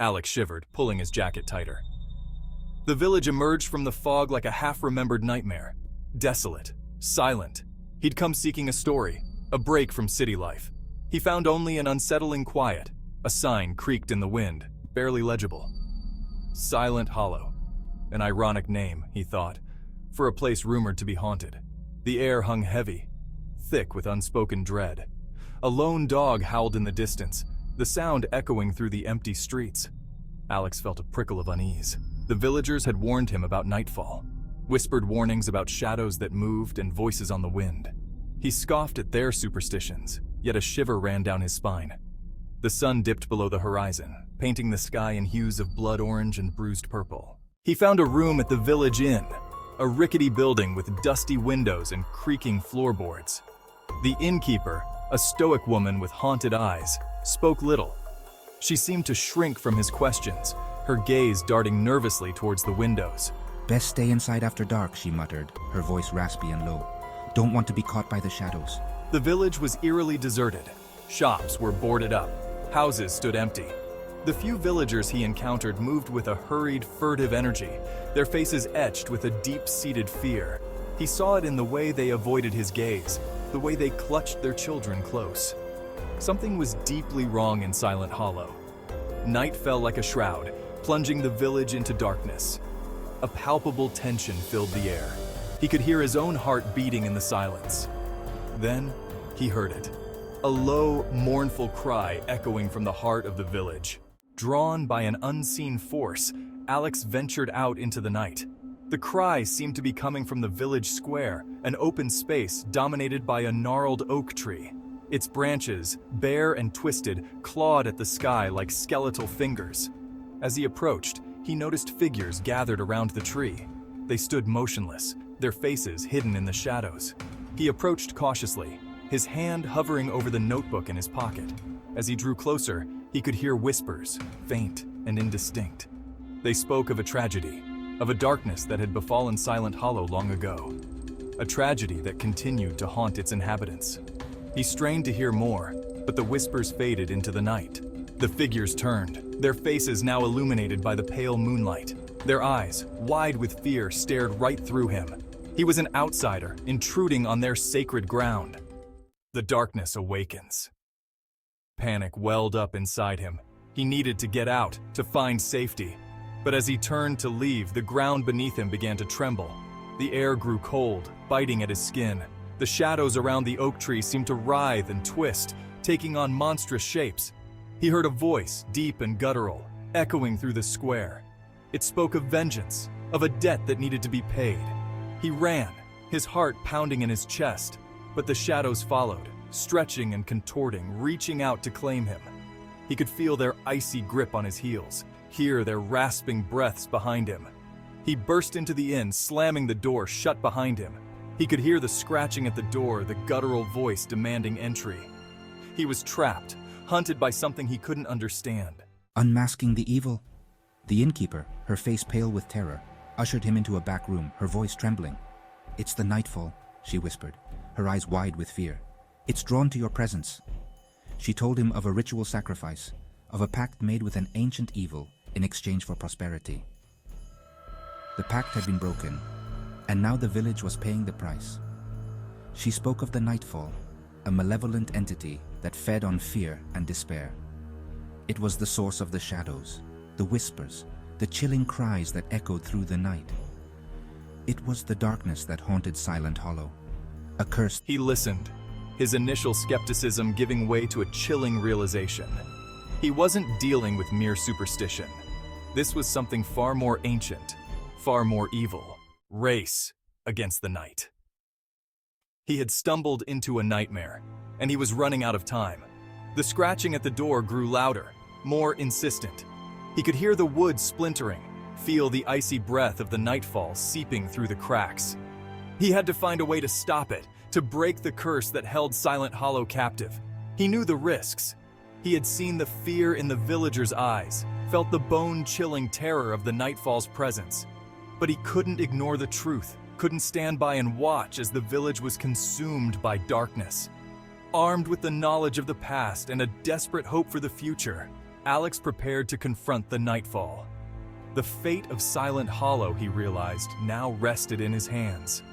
Alex shivered, pulling his jacket tighter. The village emerged from the fog like a half-remembered nightmare. Desolate, silent. He'd come seeking a story, a break from city life. He found only an unsettling quiet. A sign creaked in the wind, barely legible. Silent Hollow. An ironic name, he thought, for a place rumored to be haunted. The air hung heavy, thick with unspoken dread. A lone dog howled in the distance, the sound echoing through the empty streets. Alex felt a prickle of unease. The villagers had warned him about Nightfall, whispered warnings about shadows that moved and voices on the wind. He scoffed at their superstitions, yet a shiver ran down his spine. The sun dipped below the horizon, painting the sky in hues of blood orange and bruised purple. He found a room at the village inn, a rickety building with dusty windows and creaking floorboards. The innkeeper, a stoic woman with haunted eyes, spoke little. She seemed to shrink from his questions, her gaze darting nervously towards the windows. "Best stay inside after dark," she muttered, her voice raspy and low. "Don't want to be caught by the shadows." The village was eerily deserted. Shops were boarded up. Houses stood empty. The few villagers he encountered moved with a hurried, furtive energy, their faces etched with a deep-seated fear. He saw it in the way they avoided his gaze, the way they clutched their children close. Something was deeply wrong in Silent Hollow. Night fell like a shroud, plunging the village into darkness. A palpable tension filled the air. He could hear his own heart beating in the silence. Then he heard it. A low, mournful cry echoing from the heart of the village. Drawn by an unseen force, Alex ventured out into the night. The cry seemed to be coming from the village square, an open space dominated by a gnarled oak tree. Its branches, bare and twisted, clawed at the sky like skeletal fingers. As he approached, he noticed figures gathered around the tree. They stood motionless, their faces hidden in the shadows. He approached cautiously, his hand hovering over the notebook in his pocket. As he drew closer, he could hear whispers, faint and indistinct. They spoke of a tragedy, of a darkness that had befallen Silent Hollow long ago. A tragedy that continued to haunt its inhabitants. He strained to hear more, but the whispers faded into the night. The figures turned, their faces now illuminated by the pale moonlight. Their eyes, wide with fear, stared right through him. He was an outsider, intruding on their sacred ground. The darkness awakens. Panic welled up inside him. He needed to get out, to find safety. But as he turned to leave, the ground beneath him began to tremble. The air grew cold, biting at his skin. The shadows around the oak tree seemed to writhe and twist, taking on monstrous shapes. He heard a voice, deep and guttural, echoing through the square. It spoke of vengeance, of a debt that needed to be paid. He ran, his heart pounding in his chest, but the shadows followed, stretching and contorting, reaching out to claim him. He could feel their icy grip on his heels, hear their rasping breaths behind him. He burst into the inn, slamming the door shut behind him. He could hear the scratching at the door, the guttural voice demanding entry. He was trapped, hunted by something he couldn't understand. Unmasking the evil. The innkeeper, her face pale with terror, ushered him into a back room, her voice trembling. "It's the Nightfall," she whispered, her eyes wide with fear. "It's drawn to your presence." She told him of a ritual sacrifice, of a pact made with an ancient evil in exchange for prosperity. The pact had been broken, and now the village was paying the price. She spoke of the Nightfall, a malevolent entity that fed on fear and despair. It was the source of the shadows, the whispers, the chilling cries that echoed through the night. It was the darkness that haunted Silent Hollow, a curse. He listened, his initial skepticism giving way to a chilling realization. He wasn't dealing with mere superstition. This was something far more ancient, far more evil. Race against the night. He had stumbled into a nightmare, and he was running out of time. The scratching at the door grew louder, more insistent. He could hear the wood splintering, feel the icy breath of the nightfall seeping through the cracks. He had to find a way to stop it, to break the curse that held Silent Hollow captive. He knew the risks. He had seen the fear in the villagers' eyes, felt the bone-chilling terror of the Nightfall's presence. But he couldn't ignore the truth, couldn't stand by and watch as the village was consumed by darkness. Armed with the knowledge of the past and a desperate hope for the future, Alex prepared to confront the Nightfall. The fate of Silent Hollow, he realized, now rested in his hands.